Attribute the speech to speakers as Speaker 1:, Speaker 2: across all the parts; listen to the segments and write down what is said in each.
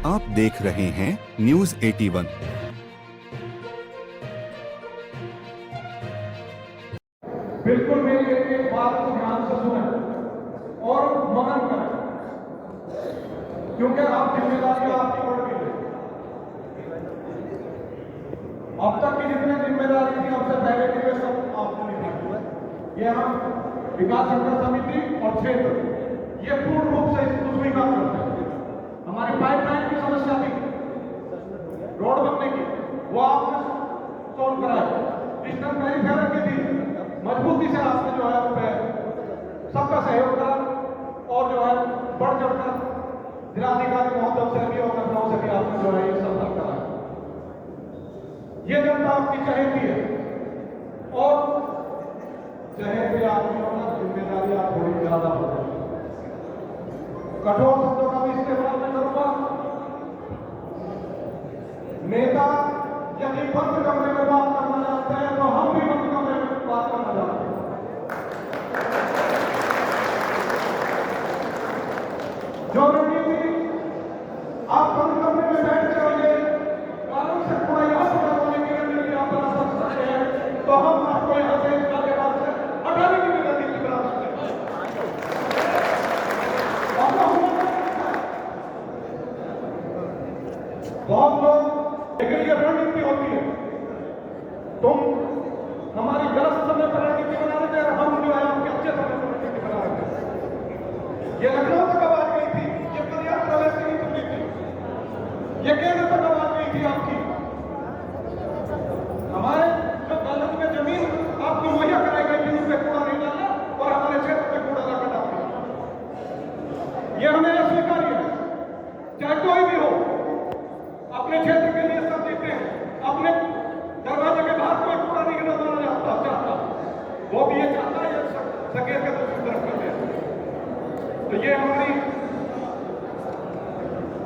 Speaker 1: आप देख रहे हैं न्यूज 81।
Speaker 2: बिल्कुल मेरी एक बात को ध्यान से सुने और मनन करें, क्योंकि आप जिम्मेदारी आपकी बढ़ गई है। अब तक की जितनी जिम्मेदारी थी हमसे पहले की वे सब आपने निभाई। ये हम विकास संघर्ष समिति और क्षेत्र ये पूर्ण रूप से इसको स्वीकार करते हैं। हमारी पाइपलाइन की समस्या थी, रोड बनने की, वो आपने सॉल्व कराया। डिस्टेंस पेरिफेरल की थी, मजबूती से आपने जो है उस पर सबका सहयोग करा और जो है बढ़ चढ़कर जिलाधिकारी महोदय से भी और लखनऊ से भी आपने जो है ये सब कराया। ये जनता आपकी चहेती है और चहेते आदमी होना जिम्मेदारी आप थोड़ी ज्यादा हो जाए। कठोर शब्दों का भी इस्तेमाल मैं करूंगा। नेता यदि बंद कमरे में बात करना चाहते हैं तो हम भी बंद कमरे में बात करना चाहते हैं। जो रणनीति आप बंद कमरे में बैठ के रहिए, कानून से पूरा यहाँ से करवाने की रणनीति आप बना सकते हैं, तो हम आपको यहाँ से इसके बाद से हटाने की भी रणनीति बना सकते हैं। बहुत लोग लेकिन ये रणनीति होती है, तुम हमारी गलत समय पर रणनीति बना रहे थे और हम जो है आपके अच्छे समय पर रणनीति बना रहे थे। ये लखनऊ तक आवाज गई थी, ये पर्याप्त प्रवेश की नीति थी, ये केंद्र तक आवाज गई थी आपकी। हमारे जो दलत में जमीन आपको मुहैया कराई गई थी उसमें कूड़ा नहीं डालना और हमारे क्षेत्र में कूड़ा लाकर डालना, ये हमें अस्वीकार्य है। चाहे कोई भी हो, अपने क्षेत्र के लिए सब देते हैं, अपने दरवाजे के बाहर कोई कूड़ा नहीं डालना चाहता, वो भी ये चाहता है सकेत का दूसरी तरफ कर दे। तो ये हमारी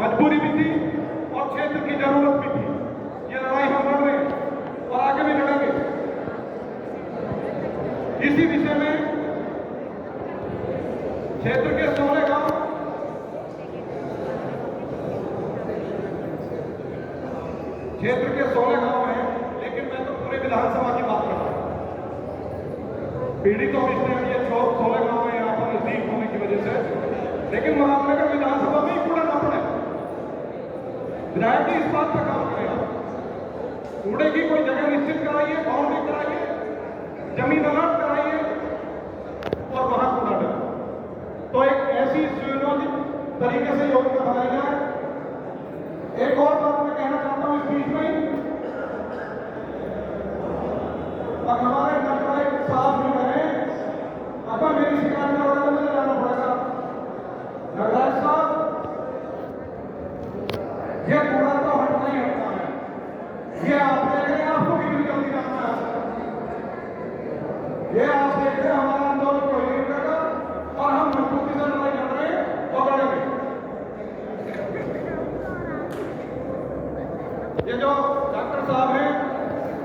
Speaker 2: मजबूरी भी थी और क्षेत्र की जरूरत भी थी। ये लड़ाई हम लड़ रहे हैं और आगे भी लड़ेंगे। इसी विषय में क्षेत्र के 16 गांव क्षेत्र के 16 गांव हैं, लेकिन मैं तो पूरे विधानसभा की बात कर रहा हूं। पीड़ितों में इसलिए ये 16 गांव है यहाँ पर नजदीक होने की वजह से, लेकिन मुआवजे का विधानसभा में ही कूड़ा न पड़े। विधायक जी इस बात पर काम करेगा, कूड़े की कोई जगह निश्चित कराइए, बाउंड्री कराइए, जमीन अलर्ट कराइए और वहां कूड़ा डालें। तो एक ऐसी सुयोजित तरीके से योजना बनाई जाए। एक और बात मैं कहना चाहता हूं इस बीच में, और हमारे नगरायक साहब भी कहें, अगर मेरी शिकायत का ऑर्डर मुझे जाना पड़ेगा। नगरायक साहब, ये कूड़ा तो हटना ही हटना है। ये आप देख रहे हैं, आपको कितनी जल्दी जाना है। ये आप देख रहे हैं, हमारा आंदोलन कोई नहीं करेगा और हम मजबूती से लड़ाई लड़ रहे हैं और लड़ेंगे। ये जो डॉक्टर साहब हैं,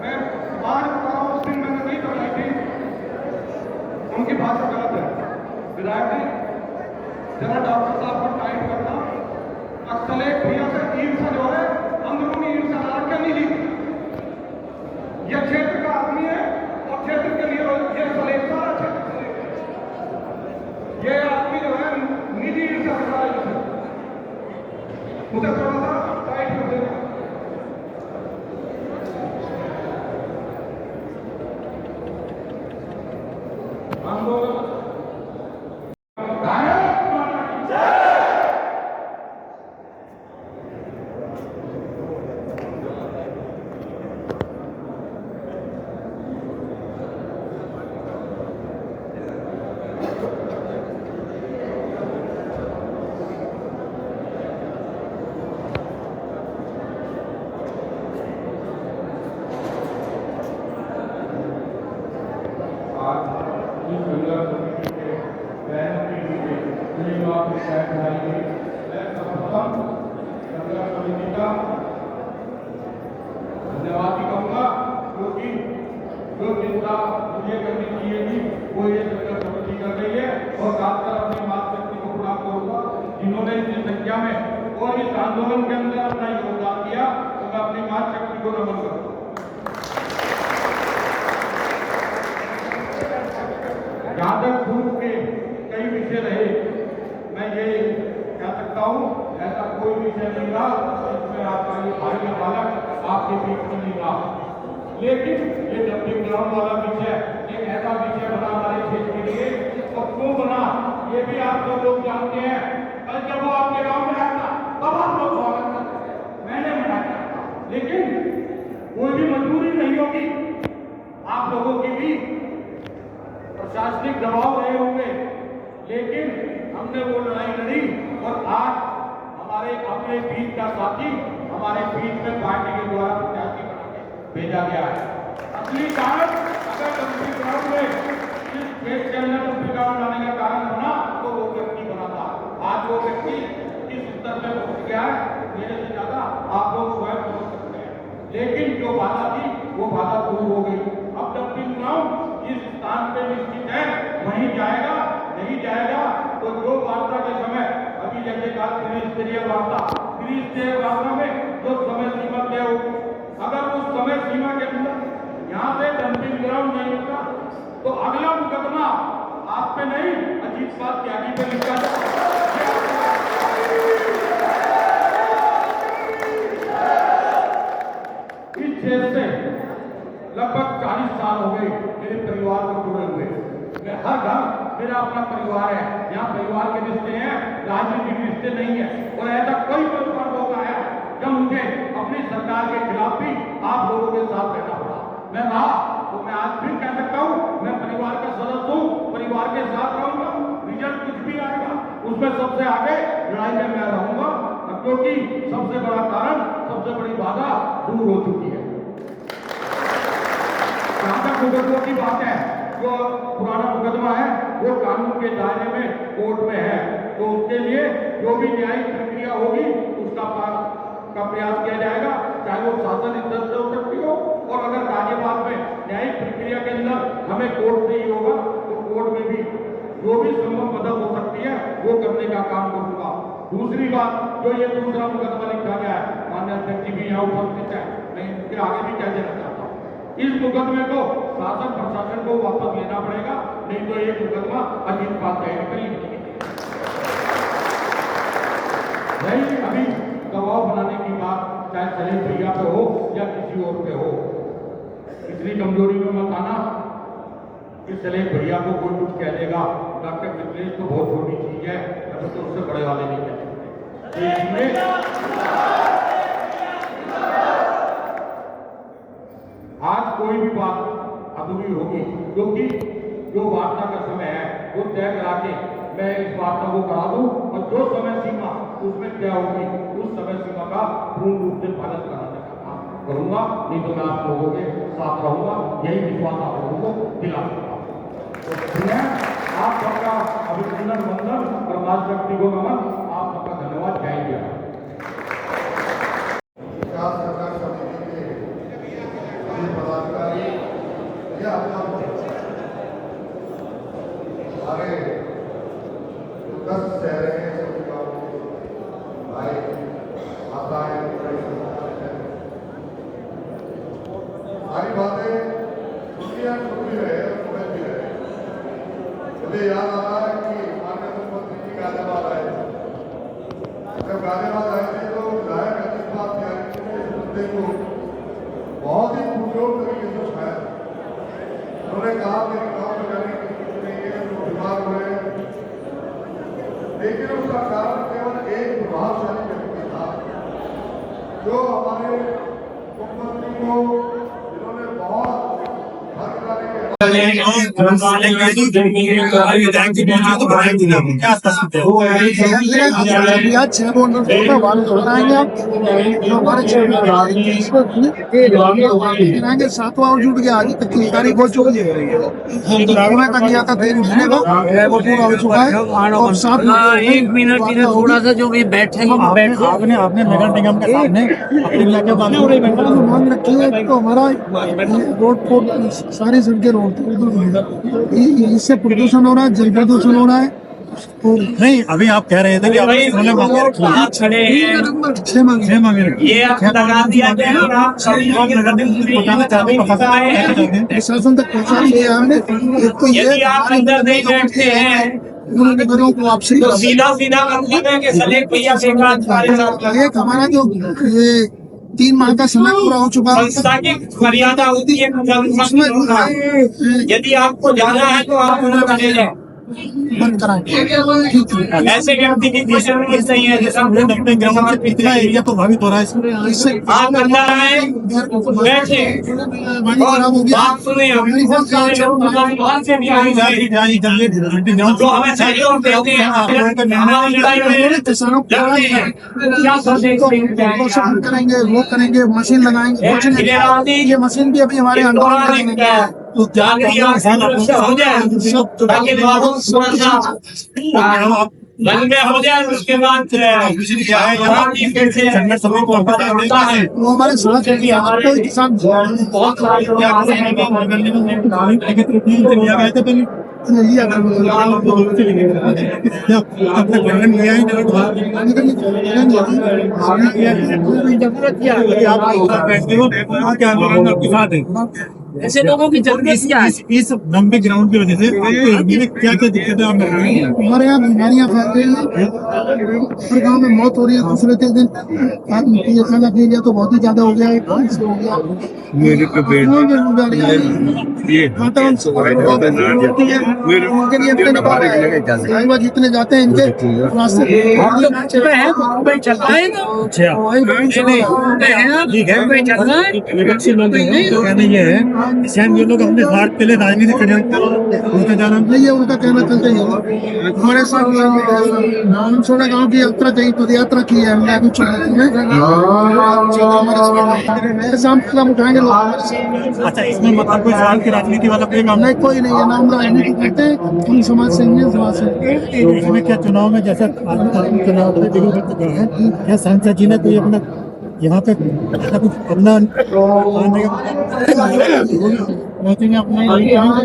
Speaker 2: मैं बात कर रहा हूं, उस दिन मैंने नहीं बनाई थी, उनकी भाषा गलत है। विधायक जी जरा डॉक्टर साहब को टाइट करना। अक्सर एक भैया से ईर्षा जो है, अंदरूनी ईर्षा लड़ के नहीं जीती। यह क्षेत्र का आदमी है और क्षेत्र के लिए ये सलेख सारा क्षेत्र से ये आदमी जो है निजी ईर्षा कर रहा है, उसे थोड़ा सा टाइट कर देना। आंदोलन धन्यवाद ही कहूँगा, क्योंकि जो चिंता मुझे करनी चाहिए थी वो ये संघर्ष समिति कर रही है और खासकर अपनी मातृशक्ति को प्रणाम करूँगा जिन्होंने इतनी संख्या में और इस आंदोलन के अंदर अपना योगदान दिया, तो मैं अपनी मां शक्ति को नमन करता हूं। जहां तक गुरु के कई विषय रहे, मैं ये कह सकता हूं ऐसा कोई विषय नहीं रहा जिसमें आपका ये भाई या बालक आपके बीच में नहीं रहा। लेकिन ये डंपिंग ग्राउंड वाला विषय एक ऐसा विषय बना हमारे देश के लिए, और क्यों बना ये भी आप सब लोग जानते हैं। कल जब वो आपके गांव में आया था तब आप लोग स्वागत करते, मैंने मनाया था, लेकिन कोई भी मजबूरी नहीं होगी, आप लोगों की भी प्रशासनिक दबाव रहे होंगे, लेकिन हमने वो लड़ाई लड़ी और आज हमारे अपने बीच का साथी हमारे बीच में पार्टी के द्वारा प्रत्याशी बना के भेजा गया है। असली कारण अगर डंपिंग ग्राउंड में इस देश के अंदर डंपिंग ग्राउंड लाने का कारण बना तो वो व्यक्ति बना था। आज वो व्यक्ति इस स्तर पे पहुंच गया है, मेरे से ज्यादा आप लोग स्वयं समझ सकते हैं, लेकिन जो बाधा थी वो बाधा दूर हो गई। अब डंपिंग ग्राउंड इस स्थान पे निश्चित है, वहीं जाएगा, नहीं जाएगा तो जो वार्ता के समय अभी जैसे कहा त्रिस्तरीय वार्ता, त्रिस्तरीय वार्ता में जो समय सीमा तय होगी, अगर उस समय सीमा के अंदर यहाँ से डंपिंग ग्राउंड नहीं होता तो अगला मुकदमा आप पे नहीं अजीत पाल त्यागी पे लिखा जाए। इस क्षेत्र से लगभग 40 साल हो गए मेरे परिवार को जुड़े हुए। मैं हर घर मेरा अपना परिवार है, यहाँ परिवार के रिश्ते हैं, राजनीतिक रिश्ते नहीं है। और ऐसा कोई परिवार लोग आया जब मुझे अपनी सरकार के खिलाफ भी आप लोगों के साथ रहना पड़ा, मैं रहा, तो मैं आज फिर कह सकता हूँ मैं परिवार का सदस्य हूँ, परिवार के साथ रहूंगा। रिजल्ट कुछ भी आएगा उसमें सबसे आगे लड़ाई में मैं रहूंगा, क्योंकि सबसे बड़ा कारण, सबसे बड़ी बाधा दूर हो चुकी है। जहां तक मुकदमों की बात है, जो पुराना मुकदमा है वो कानून के दायरे में कोर्ट में है, तो उसके लिए जो भी न्यायिक प्रक्रिया होगी उसका प्रयास किया जाएगा, चाहे वो शासन स्तर से हो सकती हो, और अगर गाजियाबाद में न्यायिक प्रक्रिया के अंदर हमें कोर्ट से ही होगा तो कोर्ट में भी जो भी संभव मदद हो सकती है वो करने का काम करूंगा। दूसरी बात, जो ये दूसरा मुकदमा लिखा गया है, माननीय अध्यक्ष जी भी यहाँ उपस्थित है, मैं इनके आगे भी कह देना चाहता हूँ, इस मुकदमे को शासन प्रशासन को वापस लेना पड़ेगा, नहीं तो ये मुकदमा अजीत पाल त्यागी पर ही नहीं। अभी दबाव बनाने की बात चाहे सलीम भैया पे हो या किसी और पे हो, इतनी कमजोरी में मत आना कि सलीम भैया को कोई कुछ कह देगा। डॉक्टर मिथिलेश तो बहुत छोटी चीज है, अभी तो उससे बड़े वाले नहीं कह सकते। आज कोई भी बात अधूरी होगी, क्योंकि जो वार्ता का समय है वो तय करा के मैं इस वार्ता को करा दूं, और जो समय सीमा उसमें तय होगी उस समय सीमा का पूर्ण रूप से पालन कराने का काम करूंगा, नहीं तो मैं आप लोगों के साथ रहूंगा, यही विश्वास आप लोगों को दिला सकता हूं। तो आप सबका अभिनंदन, वंदन और मां शक्ति को नमन, आप सबका धन्यवाद। जय जय।
Speaker 3: हमारे 10 शहर हैं, भाई माताएं, सारी बातें दुनिया सुनती रहे और समझती रहे। मुझे याद आ रहा है कि माननीय मुख्यमंत्री जी गाजियाबाद आए थे। जब गाजियाबाद आए थे तो विधायक अजीत पाल त्यागी ने इस मुद्दे को बहुत ही पुरजोर तरीके से उठाया। उन्होंने कहा मेरे गाँव में जाने की कुछ नहीं है, तो बीमार हो रहे हैं, लेकिन उसका कारण केवल एक प्रभावशाली व्यक्ति था, जो हमारे मुख्यमंत्री को जिन्होंने बहुत घर कराने के
Speaker 4: सातवां जुट गया, आज 21 तारीख हो चुकी है, तक गया था, फिर उसने वो पूरा हो चुका है। और साथ
Speaker 5: एक मिनट थोड़ा सा जो भी बैठे
Speaker 4: आपने नगर निगम के सामने मांग रखी है, तो हमारा रोड सारी सड़कें रोड इससे प्रदूषण हो रहा है, जल प्रदूषण हो रहा है,
Speaker 6: नहीं, अभी आप कह रहे थे कि आपने 16 मांगे रखी हैं।
Speaker 5: खड़े हैं
Speaker 4: नंबर 6 मांगे।
Speaker 6: 6 मांगे रखी
Speaker 5: ये आप लगा दिया गया और आप सभी
Speaker 6: आप नगर निगम बताना चाहते हैं, प्रशासन को कहना चाहते हैं।
Speaker 4: प्रशासन तक पहुंचा दिया हमने। एक तो ये
Speaker 5: यदि आप अंदर नहीं बैठते हैं
Speaker 4: उन्होंने घरों को वापसी
Speaker 5: तो
Speaker 4: करा।
Speaker 5: सीधा सीधा मतलब है कि सलेक भैया से बात हमारे साथ
Speaker 4: एक हमारा जो ये 3 माह का समय पूरा हो चुका है,
Speaker 5: संस्था की मर्यादा होती है
Speaker 4: उसमें
Speaker 5: यदि आपको जाना है तो आप उन्हें चले जाए
Speaker 4: बंद कराएंगे। ठीक है।
Speaker 5: ऐसे व्यक्ति की दिशा में सही है जैसा
Speaker 6: अपने ग्राउंड से कितना एरिया प्रभावित हो रहा है इसमें?
Speaker 4: इससे
Speaker 5: आप अंदर आए बैठे
Speaker 4: खराब हो गया।
Speaker 5: बात सुने हम बहुत सारे लोग बाहर से भी आए हैं जो हमें सहयोग देते हैं हमारी लड़ाई में
Speaker 4: किसानों को
Speaker 5: लड़ते हैं क्या सोचेंगे
Speaker 4: प्रोत्साहन करेंगे, वो करेंगे, मशीन लगाएंगे, कुछ नहीं। ये मशीन भी अभी हमारे आंदोलन में है।
Speaker 5: तो जागृति और सुरक्षा हो जाए ताकि लोगों को सुरक्षा मन में हो जाए उसके बाद
Speaker 6: क्या है संगठन सभी को
Speaker 5: होता है
Speaker 4: वो हमारे साथ है कि आपको किसान
Speaker 5: बहुत सारे लोग आते हैं
Speaker 6: नगर निगम ने लिखित रूप में उनसे लिया गया था पहले
Speaker 4: नहीं अगर
Speaker 6: अपने खंडन किया है आप बैठते हो क्या आंदोलन आपके साथ है?
Speaker 5: ऐसे लोगों की जरूरत क्या है
Speaker 6: इस लंबे ग्राउंड की वजह से आपको एरिया में क्या क्या दिक्कतें आप मिल रही हैं?
Speaker 4: हमारे यहाँ बीमारियां फैल रही हैं, हर गांव में मौत हो रही है। दूसरे दिन खाना पी लिया तो बहुत ही ज्यादा हो गया है, पानी से हो गया। उनके लिए अपने निकाल जितने जाते हैं इनके रास्ते
Speaker 5: चलता है
Speaker 6: ठीक है विपक्षी लोग हैं, तो कहना ये है कि शायद ये लोग अपने स्वार्थ के लिए राजनीति कर उनका जाना
Speaker 4: नहीं है, उनका कहना चलता ही है। हमारे साथ सोना गांव की यात्रा कही पद यात्रा की है हमने अभी शाम कदम उठाएंगे लोग।
Speaker 6: अच्छा, इसमें मतलब कोई सवाल की राजनीति वाला कोई काम
Speaker 4: नहीं, कोई नहीं है, नाम राजनीति करते हैं, हम समाज से हैं, समाज से।
Speaker 6: तो इसमें क्या चुनाव में जैसा चुनाव में दिल्ली में गए हैं, क्या सांसद जी ने कोई अपना यहाँ पे ऐसा कुछ अपना पहुंचेंगे अपना महानगर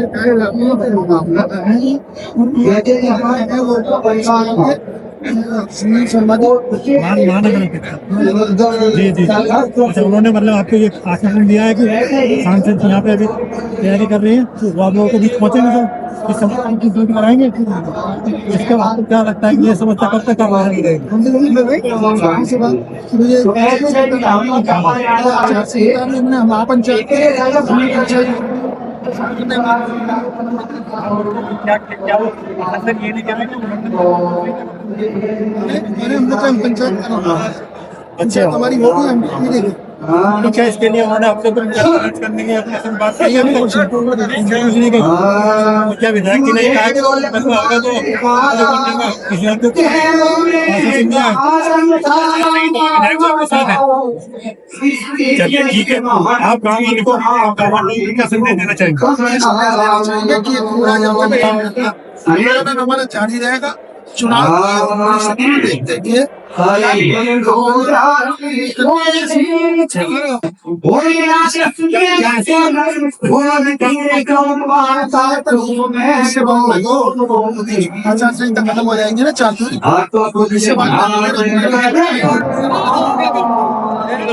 Speaker 6: जी जी। अच्छा, उन्होंने मतलब आपको ये आश्वासन दिया है कि सांसद यहाँ पे अभी तैयारी कर रही है तो वो आप लोगों के बीच पहुंचेंगे तो इस समस्या की दूर कराएंगे। इसका आपको क्या लगता है कि ये समस्या कब तक
Speaker 4: अच्छा हमारी होगी हम देंगे।
Speaker 6: क्या इसके लिए उन्होंने आपसे कुछ करने की अपने से बात की है? क्या विधायक जी ने कहा कि मतलब होगा तो चलिए ठीक है, आप गाँव वाले को क्या संदेश देना चाहेंगे?
Speaker 4: हमारा जारी रहेगा चुनाव देखिए। आचार संहिता खत्म हो जाएंगे ना 4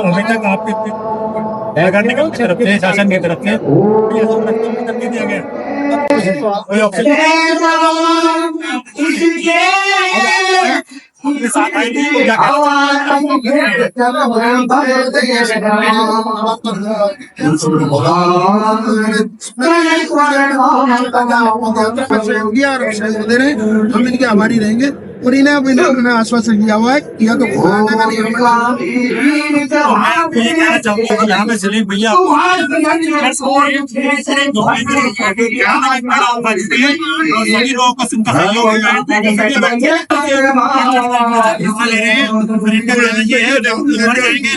Speaker 6: अभी तक आपके नगर निगम की तरफ से, शासन की तरफ से कर दिया गया कोई ऑप्शन
Speaker 4: हम इनके आभारी रहेंगे और इन्हें अब इन्होंने आश्वासन दिया हुआ है या तो
Speaker 6: यहाँ में सलीम भैया सभी लोगों को सुनकर सहयोग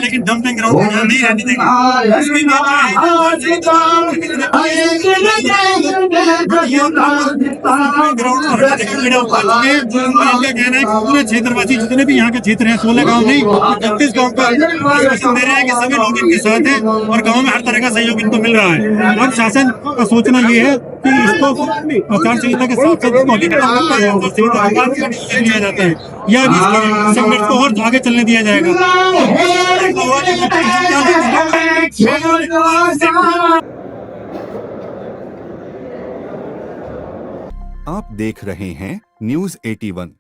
Speaker 6: लेकिन डंपिंग ग्राउंड नहीं रहने देंगे। कहना है कि पूरे क्षेत्रवासी जितने भी यहाँ के क्षेत्र हैं, 16 गांव नहीं 36 गांव का आश्वासन दे रहे हैं कि सभी लोग इनके साथ हैं और गांव में हर तरह का सहयोग इनको मिल रहा है। अब शासन का सोचना ये है कि इसको आचार संहिता के साथ साथ इसको आगे लिया जाता है या इसके संघर्ष को और आगे चलने दिया जाएगा।
Speaker 1: आप देख रहे हैं न्यूज 81।